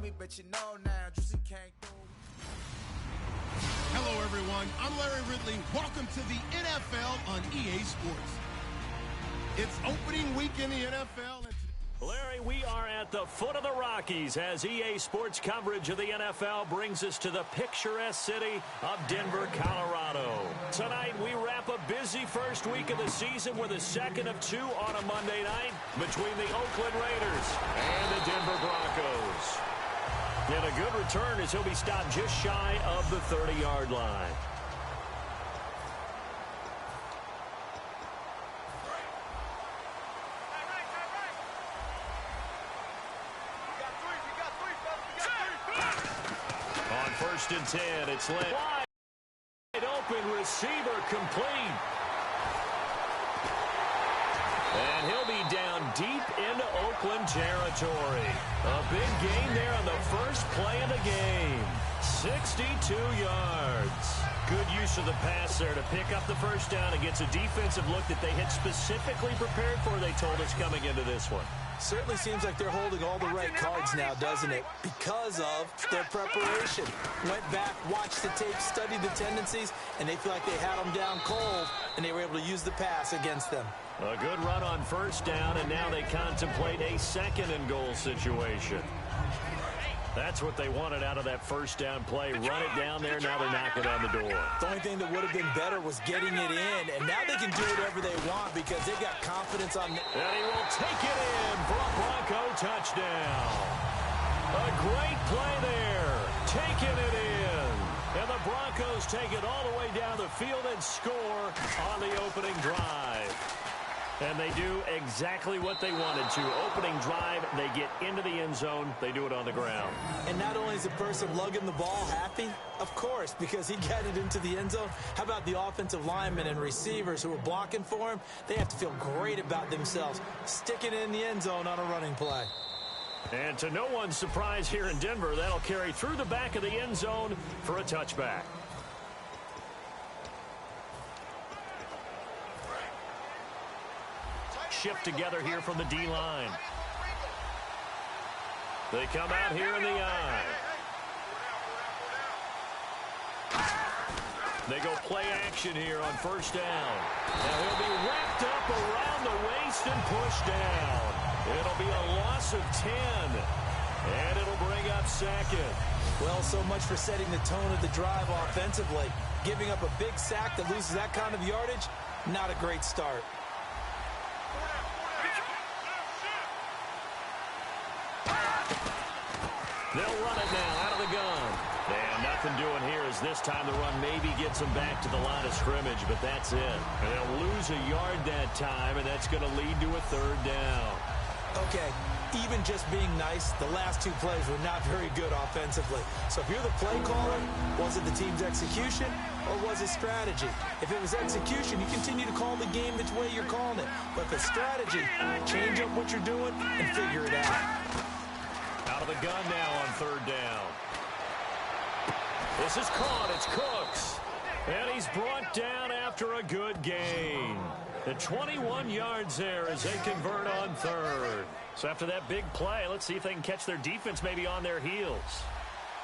me, but you know now, Juicy can't do. Hello, everyone. I'm Larry Ridley. Welcome to the NFL on EA Sports. It's opening week in the NFL. Larry, we are at the foot of the Rockies as EA Sports coverage of the NFL brings us to the picturesque city of Denver, Colorado. Tonight, we wrap a busy first week of the season with a second of two on a Monday night between the Oakland Raiders and the Denver Broncos. And a good return as he'll be stopped just shy of the 30-yard line. On 1st and 10, it's led wide open, receiver complete. And he'll be down deep into Oakland territory. A big gain there on the first play of the game. 62 yards. Good use of the pass there to pick up the first down against a defensive look that they had specifically prepared for, they told us, coming into this one. Certainly seems like they're holding all the right cards now, doesn't it? Because of their preparation. Went back, watched the tape, studied the tendencies, and they feel like they had them down cold, and they were able to use the pass against them. A good run on first down, and now they contemplate a second and goal situation. That's what they wanted out of that first down play. Run it down there. Now they're knocking on the door. The only thing that would have been better was getting it in, and now they can do whatever they want because they've got confidence on. And he will take it in for a Bronco touchdown. A great play there. Taking it in. And the Broncos take it all the way down the field and score on the opening drive. And they do exactly what they wanted to. Opening drive, they get into the end zone. They do it on the ground. And not only is the person lugging the ball happy, of course, because he got it into the end zone. How about the offensive linemen and receivers who are blocking for him? They have to feel great about themselves, sticking it in the end zone on a running play. And to no one's surprise here in Denver, that'll carry through the back of the end zone for a touchback. Shift together here from the D-line. They come out here in the I. They go play action here on first down. Now he'll be wrapped up around the waist and pushed down. It'll be a loss of 10. And it'll bring up second. Well, so much for setting the tone of the drive offensively. Giving up a big sack that loses that kind of yardage, not a great start. They'll run it now out of the gun. And nothing doing here as this time the run maybe gets them back to the line of scrimmage, but that's it. And they'll lose a yard that time, and that's going to lead to a third down. Okay, even just being nice, the last two plays were not very good offensively. So if you're the play caller, was it the team's execution or was it strategy? If it was execution, you continue to call the game the way you're calling it. But if it's strategy, change up what you're doing and figure it out. Out of the gun now on third down. This is caught. It's Cooks. And he's brought down after a good gain. The 21 yards there as they convert on third. So after that big play, let's see if they can catch their defense maybe on their heels.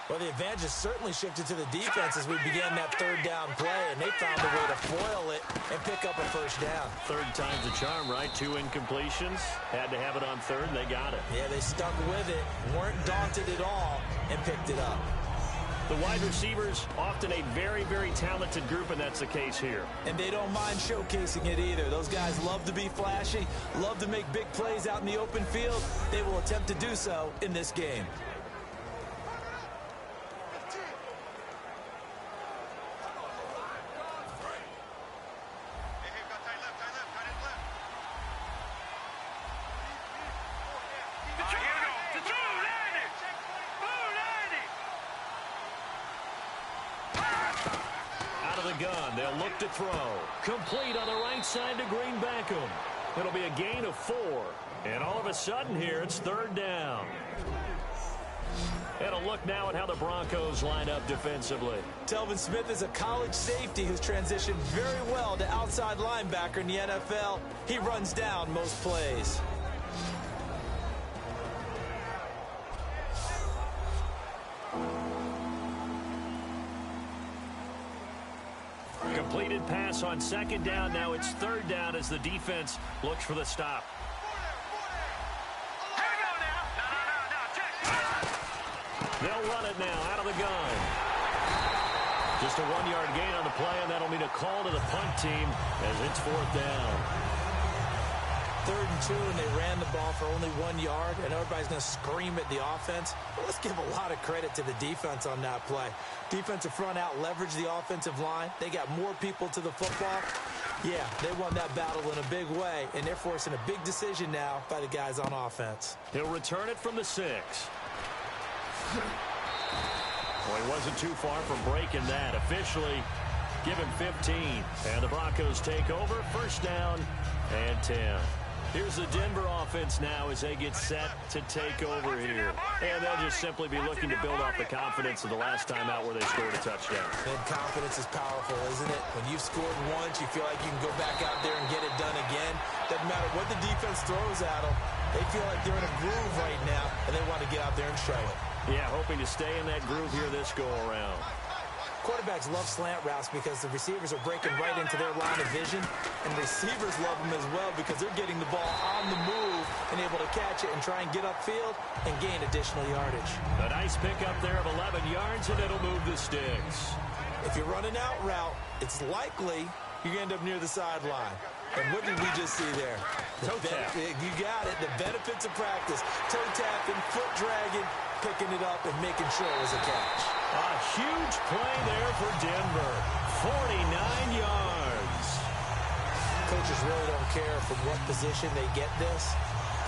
Well, the advantage has certainly shifted to the defense as we began that third down play, and they found a way to foil it and pick up a first down. Third time's a charm, right? 2 incompletions. Had to have it on third, and they got it. Yeah, they stuck with it, weren't daunted at all, and picked it up. The wide receivers, often a very, very talented group, and that's the case here. And they don't mind showcasing it either. Those guys love to be flashy, love to make big plays out in the open field. They will attempt to do so in this game. Gun. They'll look to throw. Complete on the right side to Green Beckham. It'll be a gain of 4. And all of a sudden here, it's third down. And a look now at how the Broncos line up defensively. Telvin Smith is a college safety who's transitioned very well to outside linebacker in the NFL. He runs down most plays. Completed pass on second down. Now it's third down as the defense looks for the stop. They'll run it now out of the gun. Just a 1-yard gain on the play, and that'll mean a call to the punt team as it's fourth down. 3rd and 2, and they ran the ball for only 1 yard, and everybody's going to scream at the offense. But let's give a lot of credit to the defense on that play. Defensive front out leveraged the offensive line. They got more people to the football. Yeah, they won that battle in a big way, and they're forcing a big decision now by the guys on offense. He'll return it from the 6. Well, he wasn't too far from breaking that. Officially, give him 15. And the Broncos take over. First down and 10. Here's the Denver offense now as they get set to take over here. And they'll just simply be looking to build off the confidence of the last time out where they scored a touchdown. And confidence is powerful, isn't it? When you've scored once, you feel like you can go back out there and get it done again. Doesn't matter what the defense throws at them. They feel like they're in a groove right now, and they want to get out there and show it. Yeah, hoping to stay in that groove here this go-around. Quarterbacks love slant routes because the receivers are breaking right into their line of vision, and receivers love them as well because they're getting the ball on the move and able to catch it and try and get upfield and gain additional yardage. A nice pickup there of 11 yards, and it'll move the sticks. If you're running out route, it's likely you end up near the sideline. And what did we just see there? Toe tap. You got it. The benefits of practice. Toe tapping, foot dragging, picking it up, and making sure it was a catch. A huge play there for Denver. 49 yards. Coaches really don't care from what position they get this,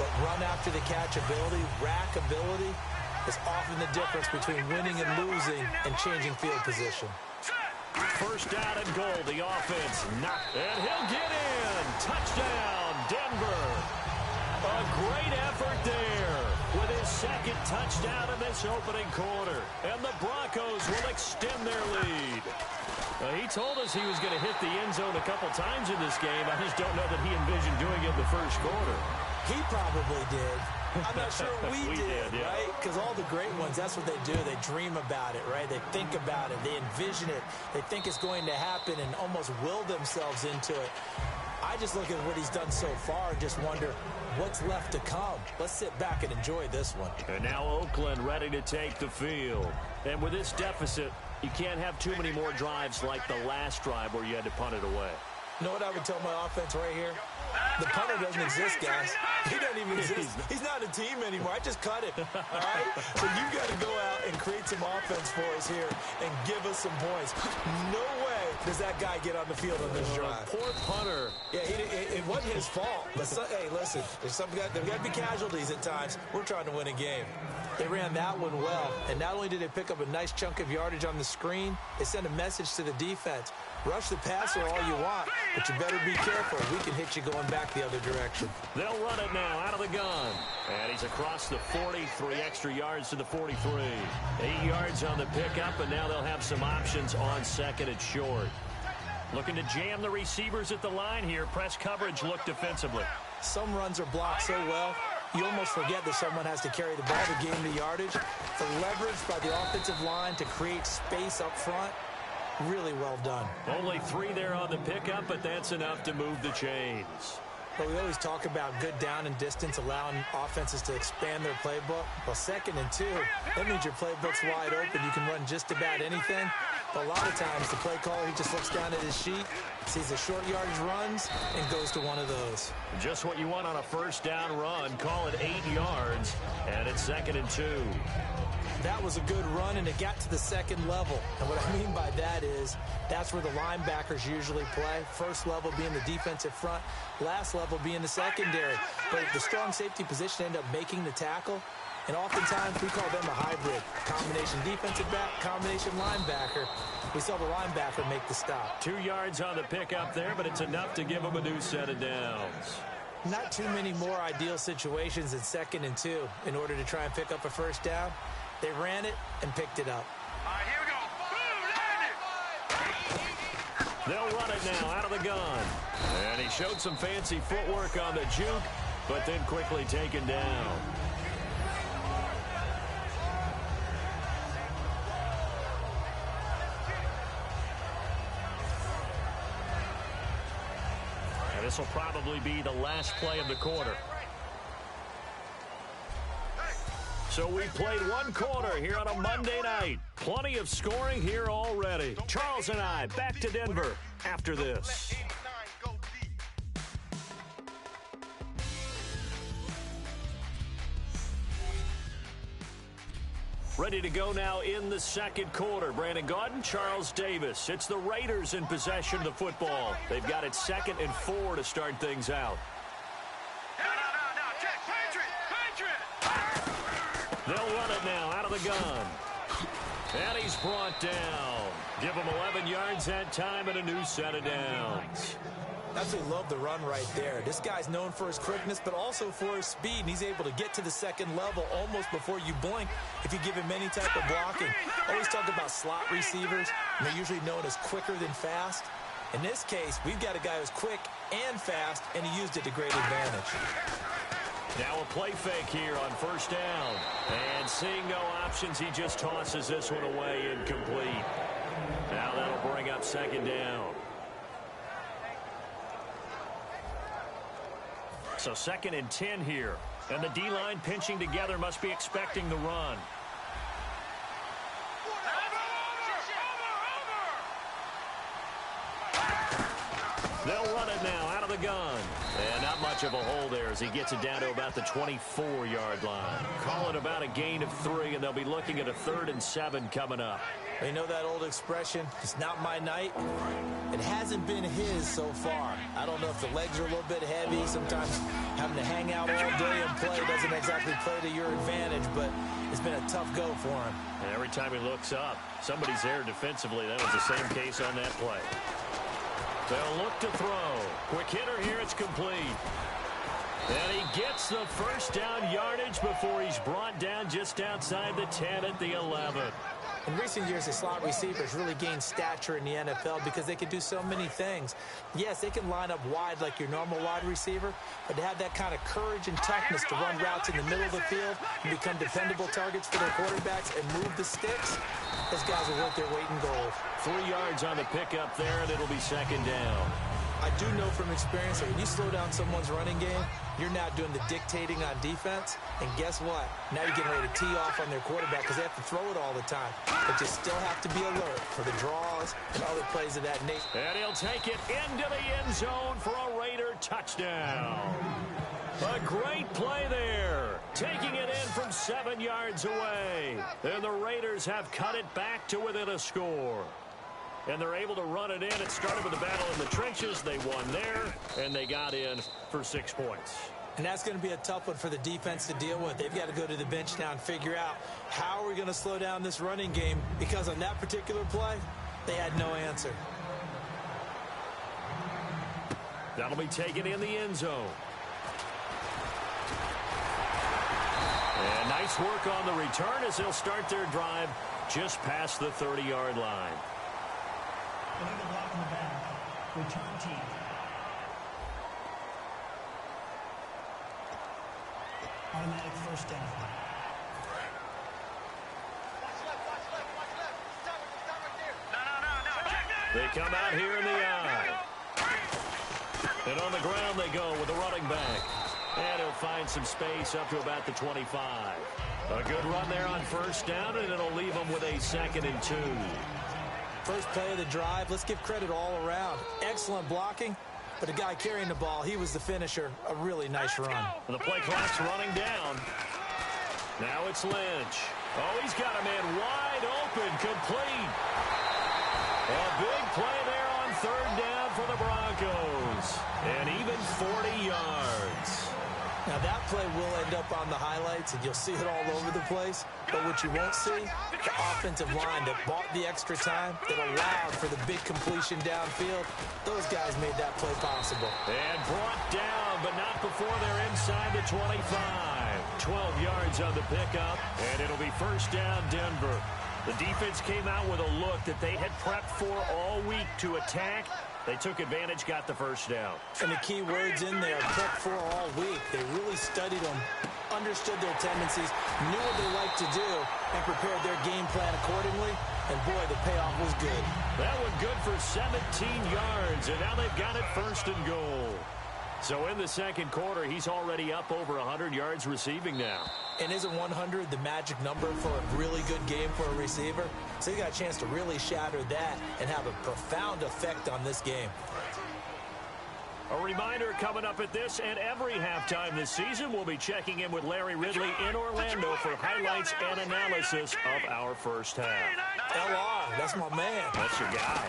but run after the catch ability, rack ability, is often the difference between winning and losing and changing field position. First down and goal, the offense and he'll get in. Touchdown, Denver. A great effort there with his second touchdown in this opening quarter. And the Broncos will extend their lead. He told us he was going to hit the end zone a couple times in this game. I just don't know that he envisioned doing it in the first quarter. He probably did. I'm not sure we did, yeah. right? Because all the great ones, that's what they do. They dream about it, right? They think about it. They envision it. They think it's going to happen and almost will themselves into it. I just look at what he's done so far and just wonder what's left to come. Let's sit back and enjoy this one. And now Oakland ready to take the field. And with this deficit, you can't have too many more drives like the last drive where you had to punt it away. You know what I would tell my offense right here? The punter doesn't exist, guys. He doesn't even exist. He's not a team anymore. I just cut him, all right? So you got to go out and create some offense for us here and give us some points. No way does that guy get on the field on this drive. Poor punter. Yeah, it wasn't his fault. But hey, listen, there's got to be casualties at times. We're trying to win a game. They ran that one well, and not only did they pick up a nice chunk of yardage on the screen, they sent a message to the defense. Rush the passer all you want, but you better be careful. We can hit you going back the other direction. They'll run it now out of the gun. And he's across the 43 extra yards to the 43. 8 yards on the pickup, and now they'll have some options on second and short. Looking to jam the receivers at the line here. Press coverage look defensively. Some runs are blocked so well, you almost forget that someone has to carry the ball to gain the yardage. The leverage by the offensive line to create space up front, really well done. Only 3 there on the pickup, but that's enough to move the chains. But we always talk about good down and distance, allowing offenses to expand their playbook. Well, 2nd and 2, that means your playbook's wide open. You can run just about anything. But a lot of times, the play caller, he just looks down at his sheet, sees the short yardage runs, and goes to one of those. Just what you want on a first down run. Call it 8 yards, and it's 2nd and 2. That was a good run, and it got to the second level. And what I mean by that is that's where the linebackers usually play. First level being the defensive front, last level being the secondary. But the strong safety position ended up making the tackle. And oftentimes we call them a hybrid. Combination defensive back, combination linebacker. We saw the linebacker make the stop. 2 yards on the pickup there, but it's enough to give them a new set of downs. Not too many more ideal situations in 2nd and 2 in order to try and pick up a first down. They ran it and picked it up. All right, here we go. They'll run it now out of the gun. And he showed some fancy footwork on the juke, but then quickly taken down. This will probably be the last play of the quarter. So we played one quarter here on a Monday night. Plenty of scoring here already. Charles and I back to Denver after this. Ready to go now in the second quarter. Brandon Gaudin, Charles Davis. It's the Raiders in possession of the football. They've got it 2nd and 4 to start things out. They'll run it now out of the gun. And he's brought down. Give him 11 yards that time and a new set of downs. Absolutely love the run right there. This guy's known for his quickness, but also for his speed, and he's able to get to the second level almost before you blink if you give him any type of blocking. Always talk about slot receivers, and they're usually known as quicker than fast. In this case, we've got a guy who's quick and fast, and he used it to great advantage. Now a play fake here on first down. And seeing no options, he just tosses this one away incomplete. Now that'll bring up 2nd down. So 2nd and 10 here. And the D-line pinching together must be expecting the run. They'll run it now out of the gun. And not much of a hole there as he gets it down to about the 24-yard line. Call it about a gain of 3, and they'll be looking at a 3rd and 7 coming up. You know that old expression, it's not my night? It hasn't been his so far. I don't know if the legs are a little bit heavy. Sometimes having to hang out all day and play doesn't exactly play to your advantage, but it's been a tough go for him. And every time he looks up, somebody's there defensively. That was the same case on that play. They'll look to throw. Quick hitter here, it's complete. And he gets the first down yardage before he's brought down just outside the 10 at the 11. In recent years, the slot receivers really gained stature in the NFL because they can do so many things. Yes, they can line up wide like your normal wide receiver, but to have that kind of courage and toughness to run routes in the middle of the field and become dependable targets for their quarterbacks and move the sticks, those guys are worth their weight in gold. 3 yards on the pickup there, and it'll be 2nd down. I do know from experience that when you slow down someone's running game, you're now doing the dictating on defense. And guess what? Now you're getting ready to tee off on their quarterback because they have to throw it all the time. But you still have to be alert for the draws and other plays of that nature. And he'll take it into the end zone for a Raider touchdown. A great play there. Taking it in from 7 yards away. And the Raiders have cut it back to within a score. And they're able to run it in. It started with a battle in the trenches. They won there, and they got in for 6 points. And that's going to be a tough one for the defense to deal with. They've got to go to the bench now and figure out how are we going to slow down this running game, because on that particular play, they had no answer. That'll be taken in the end zone. And nice work on the return as they'll start their drive just past the 30-yard line. Illegal block in the back. Return team. Automatic first down. They come out here in the eye. And on the ground they go with the running back. And he'll find some space up to about the 25. A good run there on first down, and it'll leave them with a 2nd and 2. First play of the drive, let's give credit all around. Excellent blocking, but the guy carrying the ball, he was the finisher. A really nice run. And the play clock's running down. Now it's Lynch. Oh, he's got a man wide open, complete. A big play there on 3rd down for the Broncos. And even 40 yards. Now that play will end up on the highlights, and you'll see it all over the place. But what you won't see, the offensive line that bought the extra time, that allowed for the big completion downfield, those guys made that play possible. And brought down, but not before they're inside the 25. 12 yards on the pickup, and it'll be first down Denver. The defense came out with a look that they had prepped for all week to attack. They took advantage, got the first down. And the key words in there, prepped for all week. They really studied them, understood their tendencies, knew what they liked to do, and prepared their game plan accordingly. And boy, the payoff was good. That one good for 17 yards, and now they've got it 1st and goal. So in the second quarter, he's already up over 100 yards receiving now. And isn't 100 the magic number for a really good game for a receiver? So he got a chance to really shatter that and have a profound effect on this game. A reminder coming up at this and every halftime this season, we'll be checking in with Larry Ridley in Orlando for highlights and analysis of our first half. LR, that's my man. That's your guy.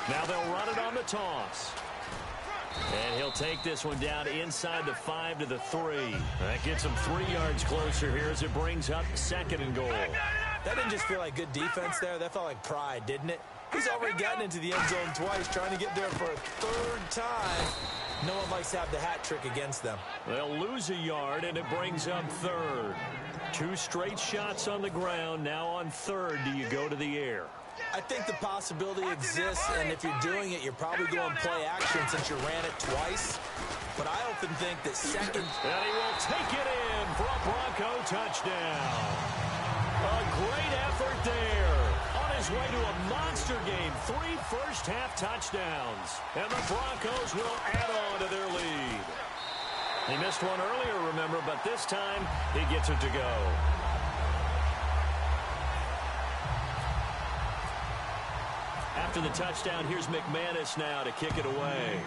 Now they'll run it on the toss. And he'll take this one down inside the 5 to the 3. That gets him 3 yards closer here as it brings up 2nd and goal. That didn't just feel like good defense there. That felt like pride, didn't it? He's already gotten into the end zone twice, trying to get there for a 3rd time. No one likes to have the hat trick against them. They'll lose a yard, and it brings up 3rd. 2 straight shots on the ground. Now on 3rd, do you go to the air? I think the possibility exists, and if you're doing it, you're probably going play action since you ran it twice. But I often think that second... And he will take it in for a Bronco touchdown. A great effort there. On his way to a monster game, 3 first-half touchdowns. And the Broncos will add on to their lead. He missed one earlier, remember, but this time he gets it to go. After the touchdown, here's McManus now to kick it away.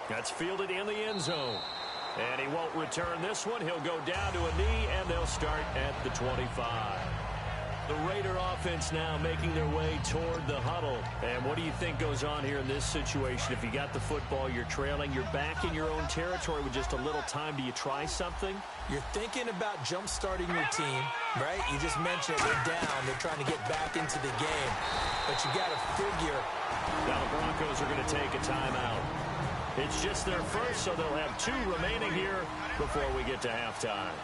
That's fielded in the end zone. And he won't return this one. He'll go down to a knee, and they'll start at the 25. The Raider offense now making their way toward the huddle. And what do you think goes on here in this situation? If you got the football, you're trailing, you're back in your own territory with just a little time. Do you try something? You're thinking about jump-starting your team, right? You just mentioned they're down. They're trying to get back into the game. But you got to figure. Now the Broncos are going to take a timeout. It's just their first, so they'll have 2 remaining here before we get to halftime.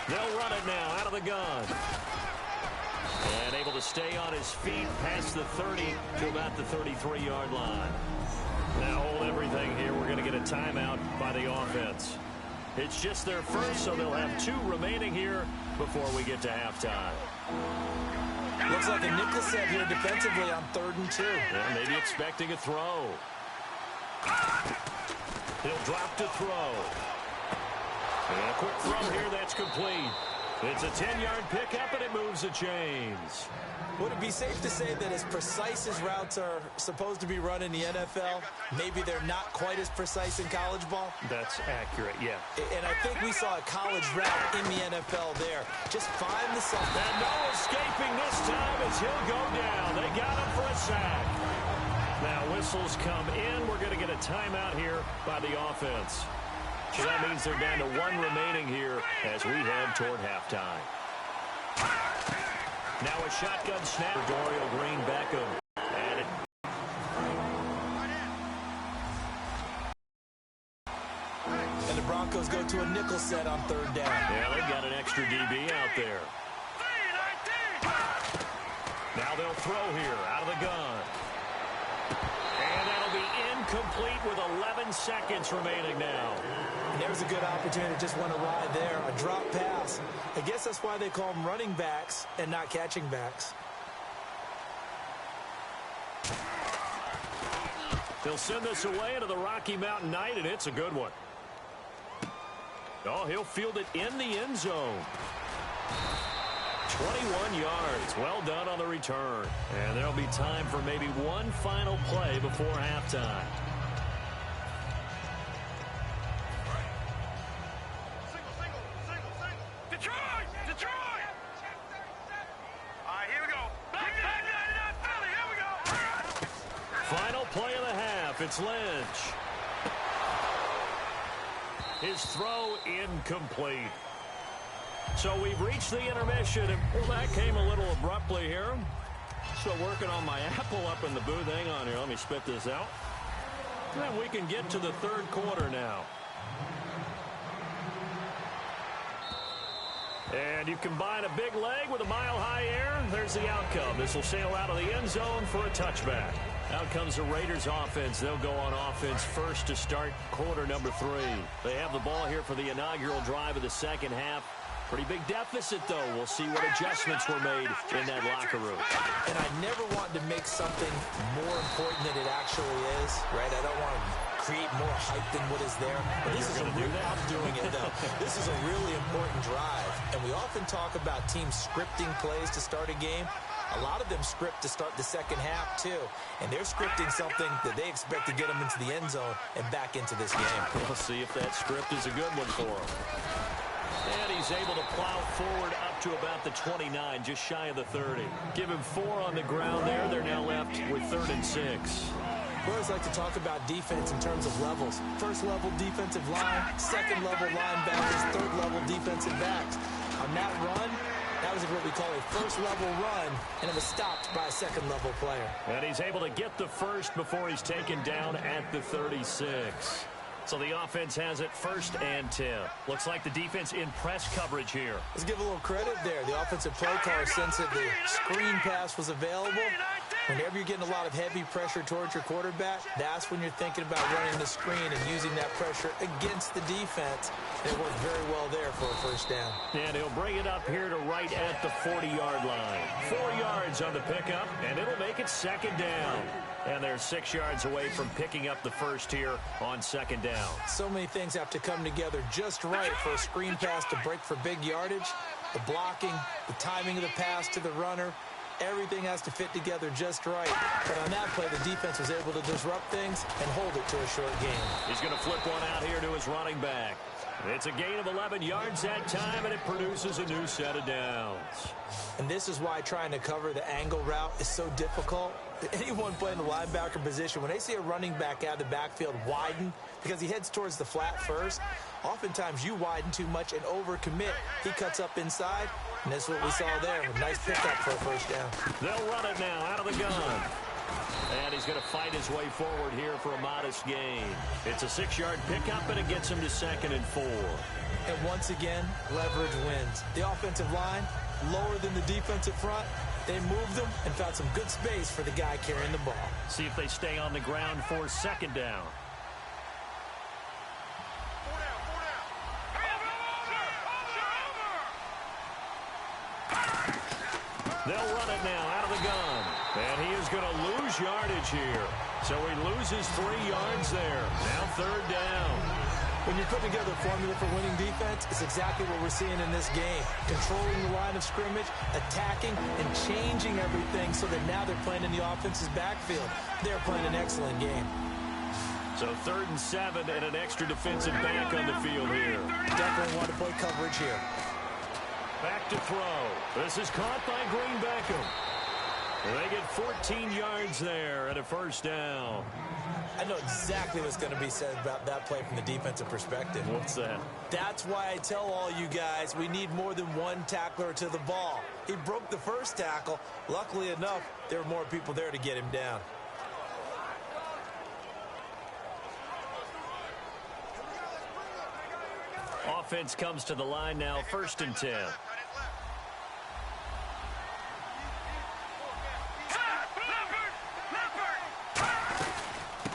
They'll run it now out of the gun. And able to stay on his feet past the 30 to about the 33-yard line. Now hold everything here. We're going to get a timeout by the offense. It's just their first, so they'll have 2 remaining here before we get to halftime. Looks like a nickel set here defensively on 3rd and 2. Yeah, maybe expecting a throw. He'll drop to throw. And a quick throw here, that's complete. It's a 10-yard pickup, and it moves the chains. Would it be safe to say that as precise as routes are supposed to be run in the NFL, maybe they're not quite as precise in college ball? That's accurate, yeah. And I think we saw a college route in the NFL there. Just find the side. And no escaping this time as he'll go down. They got him for a sack. Now whistles come in. We're going to get a timeout here by the offense. So that means they're down to 1 remaining here as we head toward halftime. Now a shotgun snap. Dorial Green Beckham. And the Broncos go to a nickel set on 3rd down. Yeah, they've got an extra DB out there. Now they'll throw here out of the gun. And that'll be incomplete with 11 seconds remaining now. And there's a good opportunity to just went awry there. A drop pass. I guess that's why they call them running backs and not catching backs. They'll send this away into the Rocky Mountain night, and it's a good one. Oh, he'll field it in the end zone. 21 yards. Well done on the return. And there'll be time for maybe one final play before halftime. Final play of the half. It's Lynch. His throw incomplete. So we've reached the intermission, and well, that came a little abruptly here. Still working on my apple up in the booth. Hang on here. Let me spit this out. And we can get to the 3rd quarter now. And you combine a big leg with a mile-high air. There's the outcome. This will sail out of the end zone for a touchback. Out comes the Raiders offense. They'll go on offense first to start quarter number 3. They have the ball here for the inaugural drive of the second half. Pretty big deficit, though. We'll see what adjustments were made in that locker room. And I never want to make something more important than it actually is, right? I don't want to create more hype than what is there. But this is I'm doing it, though. This is a really important drive. And we often talk about teams scripting plays to start a game. A lot of them script to start the second half, too. And they're scripting something that they expect to get them into the end zone and back into this game. We'll see if that script is a good one for them. And he's able to plow forward up to about the 29, just shy of the 30. Give him 4 on the ground there. They're now left with 3rd and 6. We always like to talk about defense in terms of levels. First level defensive line, second level linebackers, third level defensive backs. On that run, that was what we call a first level run, and it was stopped by a second level player. And he's able to get the first before he's taken down at the 36. So the offense has it 1st and 10. Looks like the defense in press coverage here. Let's give a little credit there. The offensive play caller sense that the screen pass was available. Whenever you're getting a lot of heavy pressure towards your quarterback, that's when you're thinking about running the screen and using that pressure against the defense. It worked very well there for a 1st down. And he'll bring it up here to right at the 40-yard line. 4 yards on the pickup, and it'll make it 2nd down. And they're 6 yards away from picking up the first here on 2nd down. So many things have to come together just right for a screen pass to break for big yardage. The blocking, the timing of the pass to the runner, everything has to fit together just right. But on that play, the defense was able to disrupt things and hold it to a short game. He's going to flip one out here to his running back. It's a gain of 11 yards that time, and it produces a new set of downs. And this is why trying to cover the angle route is so difficult. Anyone playing the linebacker position, when they see a running back out of the backfield widen because he heads towards the flat first, oftentimes you widen too much and overcommit. He cuts up inside, and that's what we saw there. A nice pickup for a 1st down. They'll run it now out of the gun. And he's going to fight his way forward here for a modest gain. It's a 6-yard pickup, and it gets him to 2nd and 4. And once again, leverage wins. The offensive line, lower than the defensive front. They moved them and found some good space for the guy carrying the ball. See if they stay on the ground for 2nd down. They'll run it now out of the gun. And he is going to lose yardage here. So he loses 3 yards there. Now 3rd down. When you're putting together a formula for winning defense, it's exactly what we're seeing in this game. Controlling the line of scrimmage, attacking, and changing everything so that now they're playing in the offense's backfield. They're playing an excellent game. So 3rd and 7 and an extra defensive back on the field here. Definitely want to play coverage here. Back to throw. This is caught by Green Beckham. They get 14 yards there and a 1st down. I know exactly what's going to be said about that play from the defensive perspective. What's that? That's why I tell all you guys we need more than one tackler to the ball. He broke the 1st tackle. Luckily enough, there were more people there to get him down. Offense comes to the line now, 1st and 10.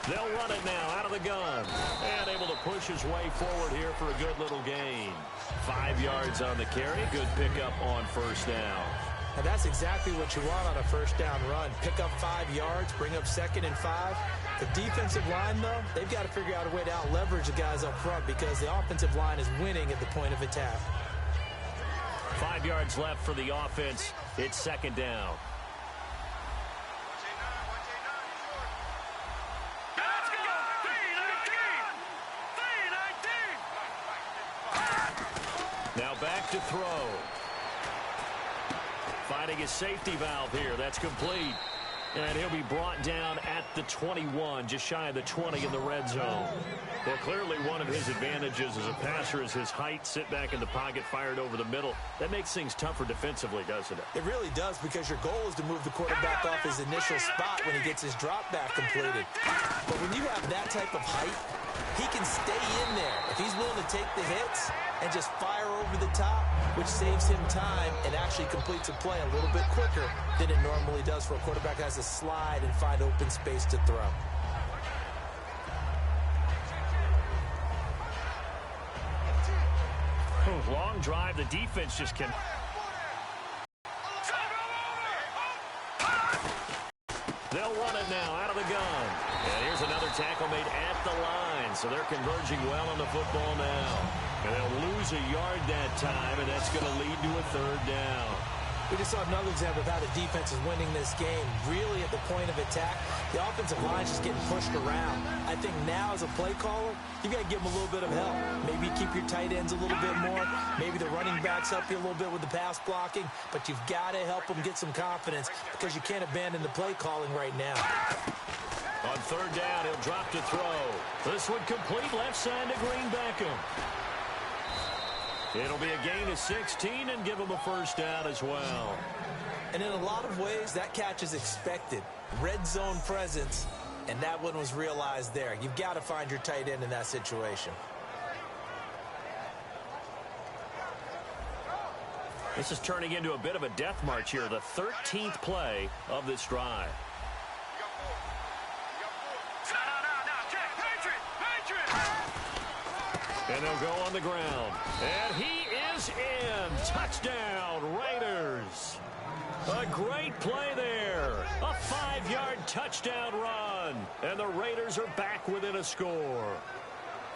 They'll run it now out of the gun. And able to push his way forward here for a good little gain. 5 yards on the carry. Good pickup on 1st down. And that's exactly what you want on a 1st down run. Pick up 5 yards, bring up 2nd and 5. The defensive line, though, they've got to figure out a way to out-leverage the guys up front because the offensive line is winning at the point of attack. 5 yards left for the offense. It's 2nd down. Now back to throw. Finding his safety valve here. That's complete. And he'll be brought down at the 21, just shy of the 20 in the red zone. Well, clearly one of his advantages as a passer is his height, sit back in the pocket, fired over the middle. That makes things tougher defensively, doesn't it? It really does, because your goal is to move the quarterback off his initial spot when he gets his drop back completed. But when you have that type of height, he can stay in there. If he's willing to take the hits and just fire over the top, which saves him time and actually completes a play a little bit quicker than it normally does for a quarterback that has to slide and find open space to throw. Long drive. The defense just can. They'll run it now out of the gun. And here's another tackle made at the line. So they're converging well on the football now. And they'll lose a yard that time, and that's going to lead to a third down. We just saw another example of how the defense is winning this game. Really at the point of attack, the offensive line is just getting pushed around. I think now as a play caller, you got to give them a little bit of help. Maybe keep your tight ends a little bit more. Maybe the running backs help you a little bit with the pass blocking. But you've got to help them get some confidence because you can't abandon the play calling right now. On third down, he'll drop to throw. This one complete left side to Green Beckham. It'll be a gain of 16 and give him a first down as well. And in a lot of ways, that catch is expected. Red zone presence, and that one was realized there. You've got to find your tight end in that situation. This is turning into a bit of a death march here, the 13th play of this drive. And they'll go on the ground. And he is in. Touchdown, Raiders. A great play there. A 5-yard touchdown run. And the Raiders are back within a score.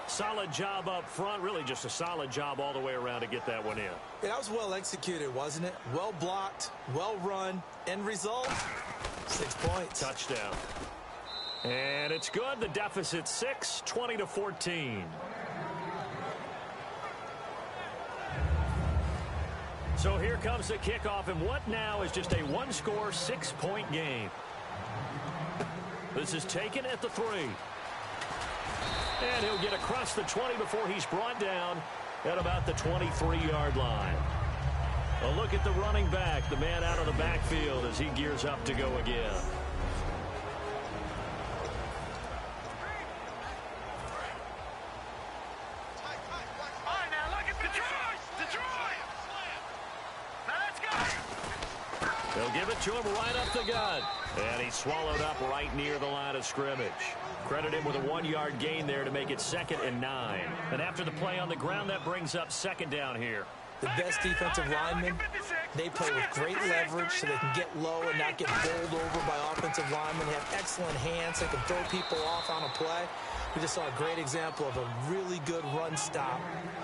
Solid job up front. Really just a solid job all the way around to get that one in. That was well executed, wasn't it? Well blocked, well run. End result, 6 points. Touchdown. And it's good. The deficit 6, 20-14. So here comes the kickoff, and what now is just a one-score, 6-point game. This is taken at the 3. And he'll get across the 20 before he's brought down at about the 23-yard line. A look at the running back, the man out of the backfield as he gears up to go again. They'll give it to him right up the gut. And he's swallowed up right near the line of scrimmage. Credit him with a 1-yard gain there to make it 2nd and 9. And after the play on the ground, that brings up 2nd down here. The best defensive linemen, they play with great leverage so they can get low and not get bowled over by offensive linemen. They have excellent hands. They can throw people off on a play. We just saw a great example of a really good run stop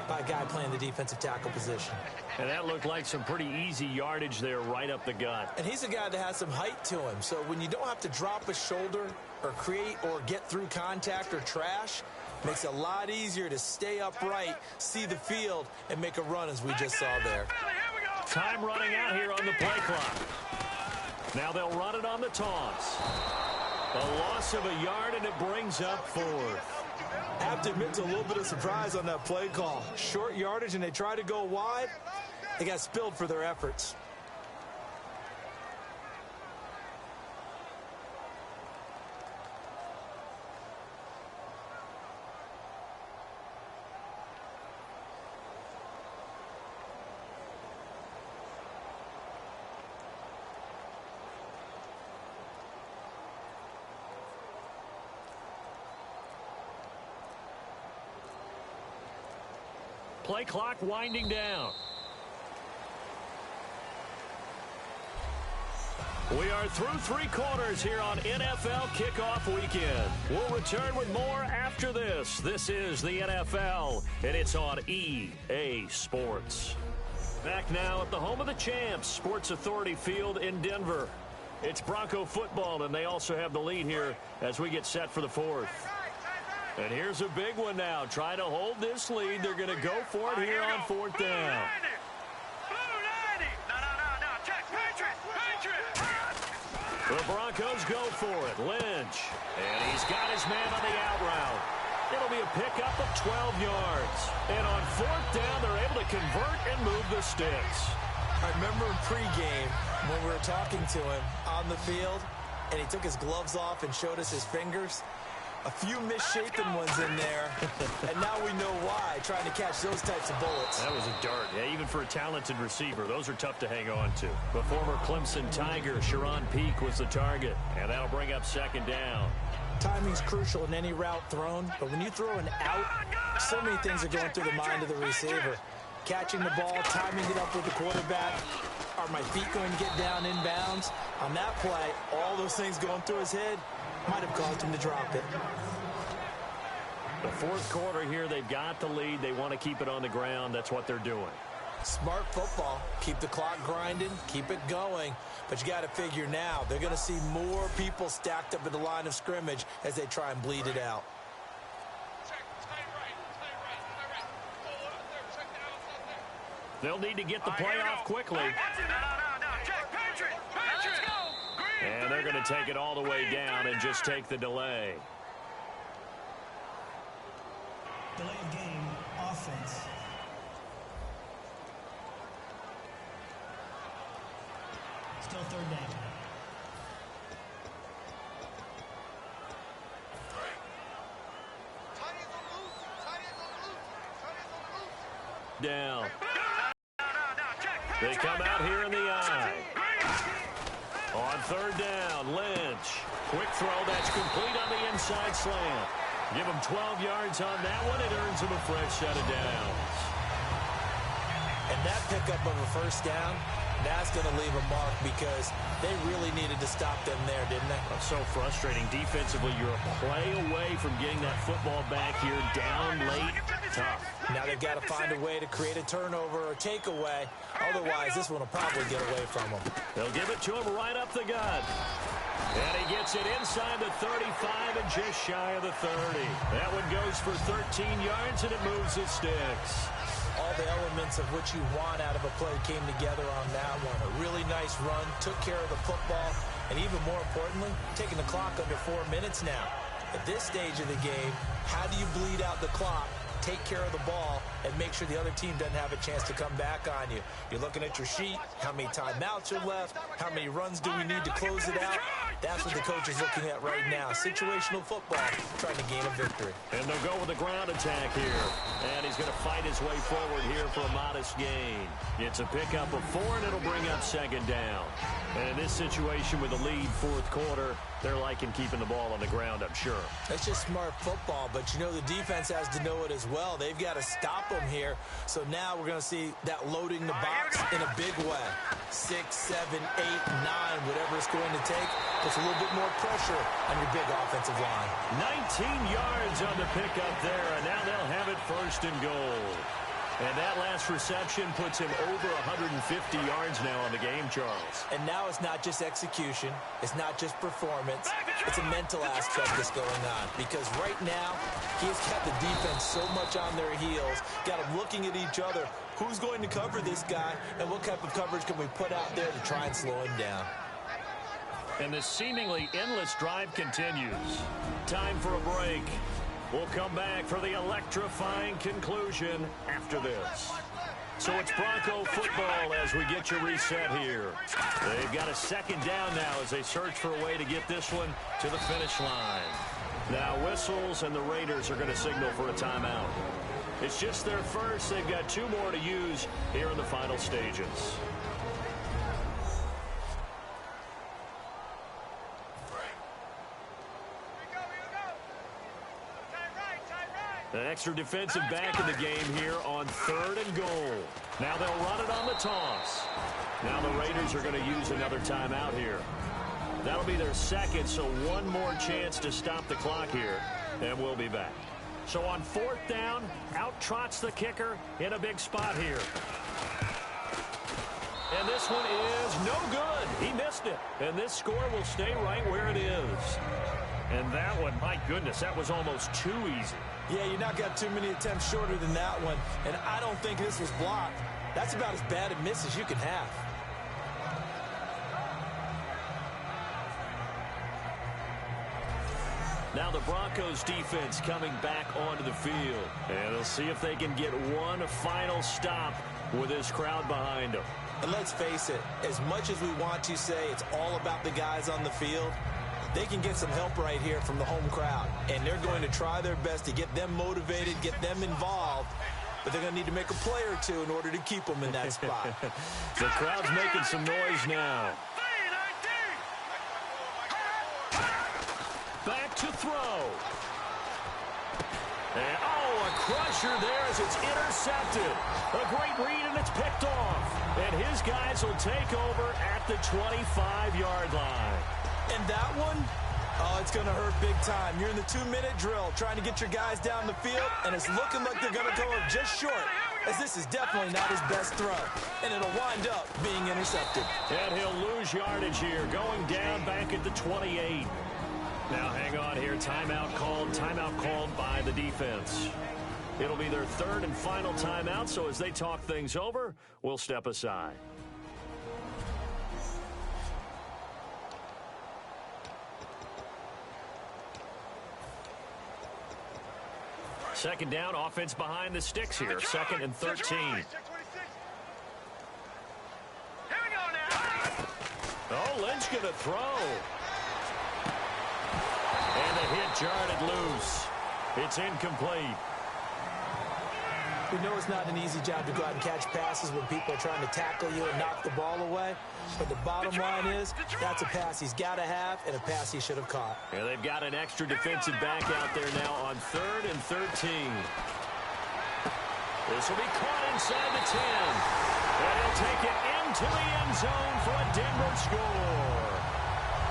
by a guy playing the defensive tackle position. And that looked like some pretty easy yardage there right up the gut. And he's a guy that has some height to him. So when you don't have to drop a shoulder or create or get through contact or trash, makes it a lot easier to stay upright, see the field, and make a run as we just saw there. Time running out here on the play clock. Now they'll run it on the toss. A loss of a yard, and it brings up 4th. I have to admit to a little bit of surprise on that play call. Short yardage, and they try to go wide. They got spilled for their efforts. Play clock winding down. We are through 3 quarters here on NFL Kickoff Weekend. We'll return with more after this. This is the NFL, and it's on EA Sports. Back now at the home of the champs, Sports Authority Field in Denver. It's Bronco football, and they also have the lead here as we get set for the 4th. And here's a big one now. Trying to hold this lead. They're going to go for it here on 4th down. The Broncos go for it. Lynch. And he's got his man on the out route. It'll be a pickup of 12 yards. And on 4th down, they're able to convert and move the sticks. I remember in pregame when we were talking to him on the field, and he took his gloves off and showed us his fingers. A few misshapen ones in there, and now we know why, trying to catch those types of bullets. That was a dart. Yeah, even for a talented receiver, those are tough to hang on to. The former Clemson Tiger, Sharon Peake, was the target, and that'll bring up 2nd down. Timing's crucial in any route thrown, but when you throw an out, so many things are going through the mind of the receiver. Catching the ball, timing it up with the quarterback. Are my feet going to get down inbounds? On that play, all those things going through his head might have caused him to drop it. The fourth quarter here, they've got the lead. They want to keep it on the ground. That's what they're doing. Smart football. Keep the clock grinding. Keep it going. But you got to figure now, they're going to see more people stacked up at the line of scrimmage as they try and bleed it out. They'll need to get the play off quickly. And they're going to take it all the way down and just take the delay. Delay of game, offense. Still third down. Down. They come out here in the eye. On third down, Lynch. Quick throw, that's complete on the inside slant. Give him 12 yards on that one. It earns him a fresh set of downs. And that pickup of a first down, that's going to leave a mark because they really needed to stop them there, didn't they? Oh, so frustrating. Defensively, you're a play away from getting that football back here down late. Tough. Now they've got to find a way to create a turnover or takeaway. Otherwise, this one will probably get away from them. They'll give it to him right up the gut. And he gets it inside the 35 and just shy of the 30. That one goes for 13 yards, and it moves the sticks. All the elements of what you want out of a play came together on that one. A really nice run, took care of the football, and even more importantly, taking the clock under 4 minutes now. At this stage of the game, how do you bleed out the clock, take care of the ball, and make sure the other team doesn't have a chance to come back on you? You're looking at your sheet, how many timeouts are left, how many runs do we need to close it out? That's what the coach is looking at right now. Situational football, trying to gain a victory. And they'll go with a ground attack here. And he's going to fight his way forward here for a modest gain. It's a pickup of 4, and it'll bring up second down. And in this situation with the lead fourth quarter, they're liking keeping the ball on the ground, I'm sure. It's just smart football, but you know the defense has to know it as well. They've got to stop them here. So now we're going to see that loading the box in a big way. 6, 7, 8, 9, whatever it's going to take. Puts a little bit more pressure on your big offensive line. 19 yards on the pickup there, and now they'll have it first and goal. And that last reception puts him over 150 yards now on the game, Charles. And now it's not just execution. It's not just performance. It's a mental aspect that's going on. Because right now, he's got the defense so much on their heels, got them looking at each other. Who's going to cover this guy, and what type of coverage can we put out there to try and slow him down? And this seemingly endless drive continues. Time for a break. We'll come back for the electrifying conclusion after this. So it's Bronco football as we get you reset here. They've got a second down now as they search for a way to get this one to the finish line. Now whistles, and the Raiders are going to signal for a timeout. It's just their first. They've got 2 more to use here in the final stages. An extra defensive back in the game here on 3rd and goal. Now they'll run it on the toss. Now the Raiders are going to use another timeout here. That'll be their second, so 1 more chance to stop the clock here, and we'll be back. So on 4th down, out trots the kicker in a big spot here. And this one is no good. He missed it, and this score will stay right where it is. And that one, my goodness, that was almost too easy. Yeah, you're not got too many attempts shorter than that one, and I don't think this was blocked. That's about as bad a miss as you can have. Now the Broncos defense coming back onto the field. And they'll see if they can get one final stop with this crowd behind them. And let's face it, as much as we want to say it's all about the guys on the field, they can get some help right here from the home crowd. And they're going to try their best to get them motivated, get them involved. But they're going to need to make a play or two in order to keep them in that spot. The crowd's making some noise now. Back to throw. And, a crusher there as it's intercepted. A great read, and it's picked off. And his guys will take over at the 25-yard line. And that one, oh, it's going to hurt big time. You're in the 2-minute drill trying to get your guys down the field, and it's looking like they're going to go up just short, as this is definitely not his best throw. And it'll wind up being intercepted. And he'll lose yardage here, going down back at the 28. Now hang on here. Timeout called by the defense. It'll be their third and final timeout, so as they talk things over, we'll step aside. Second down, offense behind the sticks here. Second and 13. Oh, Lynch going to throw. And the hit jarred loose. It's incomplete. We know it's not an easy job to go out and catch passes when people are trying to tackle you and knock the ball away. But the bottom line is, that's a pass he's got to have and a pass he should have caught. Yeah, they've got an extra defensive back out there now on 3rd and 13. This will be caught inside the 10. And he'll take it into the end zone for a Denver score.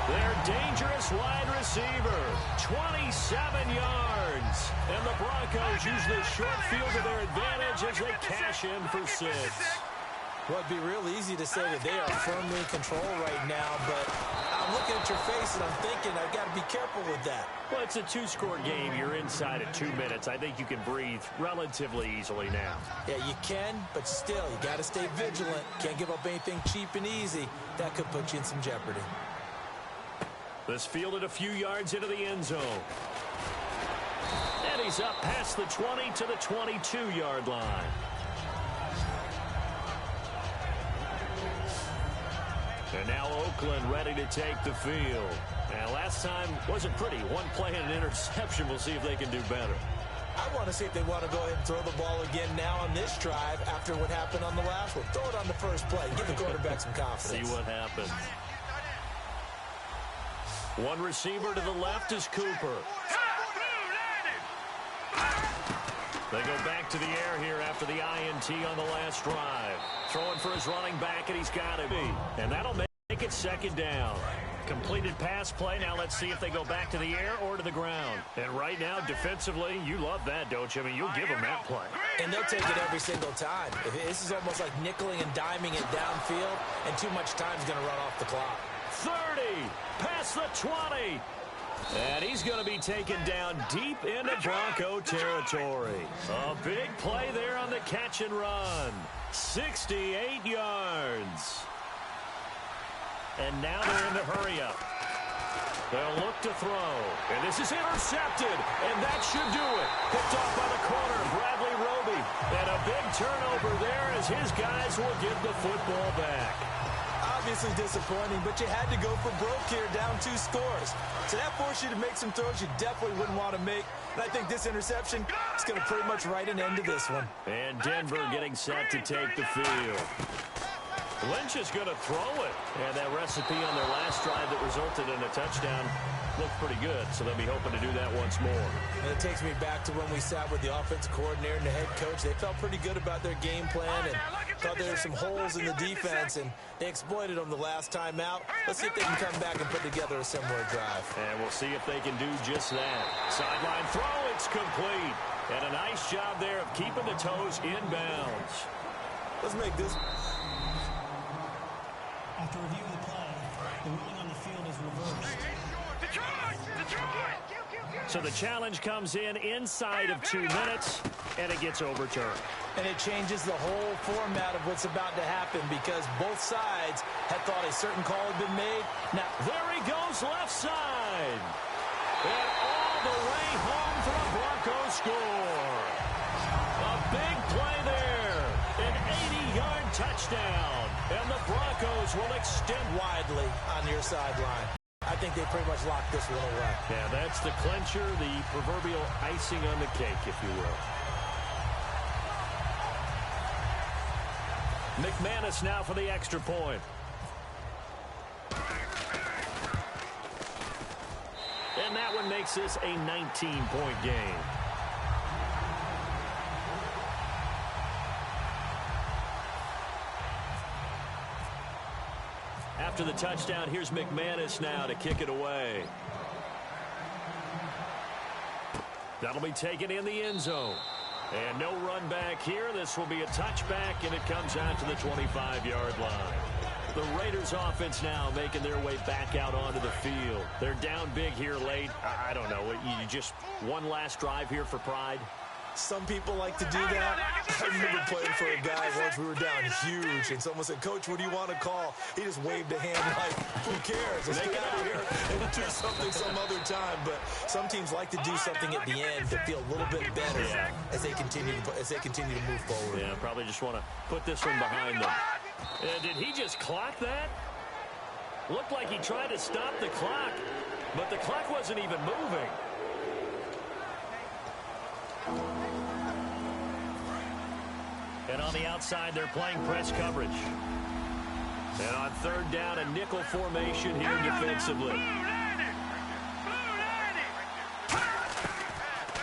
Their dangerous wide receiver, 27 yards. And the Broncos use the short field to their advantage as they cash in for 6. Well, it'd be real easy to say that they are firmly in control right now, but I'm looking at your face and I'm thinking I've got to be careful with that. Well, it's a 2-score game. You're inside at 2 minutes. I think you can breathe relatively easily now. Yeah, you can, but still, you got to stay vigilant. Can't give up anything cheap and easy. That could put you in some jeopardy. This fielded a few yards into the end zone. And he's up past the 20 to the 22-yard line. And now Oakland ready to take the field. And last time wasn't pretty. One play and an interception. We'll see if they can do better. I want to see if they want to go ahead and throw the ball again now on this drive after what happened on the last one. Throw it on the first play. Give the quarterback some confidence. See what happens. One receiver to the left is Cooper. They go back to the air here after the INT on the last drive. Throwing for his running back, and he's got him. And that'll make it second down. Completed pass play. Now let's see if they go back to the air or to the ground. And right now, defensively, you love that, don't you? I mean, you'll give them that play. And they'll take it every single time. This is almost like nickeling and diming it downfield, and too much time's going to run off the clock. 30, past the 20. And he's going to be taken down deep into Bronco territory. A big play there on the catch and run. 68 yards. And now they're in the hurry-up. They'll look to throw. And this is intercepted. And that should do it. Picked off by the corner, Bradley Roby. And a big turnover there as his guys will give the football back. Obviously disappointing, but you had to go for broke here, down 2 scores. So that forced you to make some throws you definitely wouldn't want to make. And I think this interception is going to pretty much write an end to this one. And Denver getting set to take the field. Lynch is going to throw it. And that recipe on their last drive that resulted in a touchdown looked pretty good, so they'll be hoping to do that once more. And it takes me back to when we sat with the offensive coordinator and the head coach. They felt pretty good about their game plan and thought there were some holes in the defense, and they exploited them the last time out. Let's see if they can come back and put together a similar drive. And we'll see if they can do just that. Sideline throw, it's complete. And a nice job there of keeping the toes inbounds. Let's make this. After review of the play, the ruling on the field is reversed. So the challenge comes in inside of 2 minutes, and it gets overturned. And it changes the whole format of what's about to happen because both sides had thought a certain call had been made. Now, there he goes left side. And all the way home for a Broncos score. A big play there. An 80-yard touchdown. And the Broncos will extend widely on your sideline. I think they pretty much locked this one away. Yeah, that's the clincher, the proverbial icing on the cake, if you will. McManus now for the extra point. And that one makes this a 19-point game. after the touchdown. Here's McManus now to kick it away. That'll be taken in the end zone. And no run back here. This will be a touchback, and it comes out to the 25-yard line. The Raiders offense now making their way back out onto the field. They're down big here late. I don't know. You just one last drive here for pride? Some people like to do that. I remember playing for a guy once. We were down huge, and someone said, "Coach, what do you want to call?" He just waved a hand like, who cares? Let's get out of here and do something some other time. But some teams like to do something at the end to feel a little bit better as they continue to move forward. Yeah, probably just want to put this one behind them. Did he just clock that? Looked like he tried to stop the clock, but the clock wasn't even moving. And on the outside, they're playing press coverage. And on third down, a nickel formation here defensively.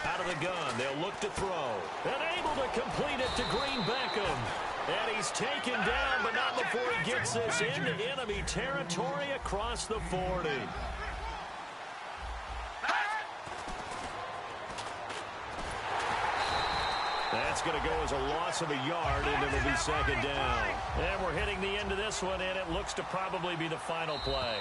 Out of the gun, they'll look to throw. And able to complete it to Green Beckham. And he's taken down, but not before he gets this into enemy territory across the 40. That's going to go as a loss of a yard, and it'll be second down. And we're hitting the end of this one, and it looks to probably be the final play.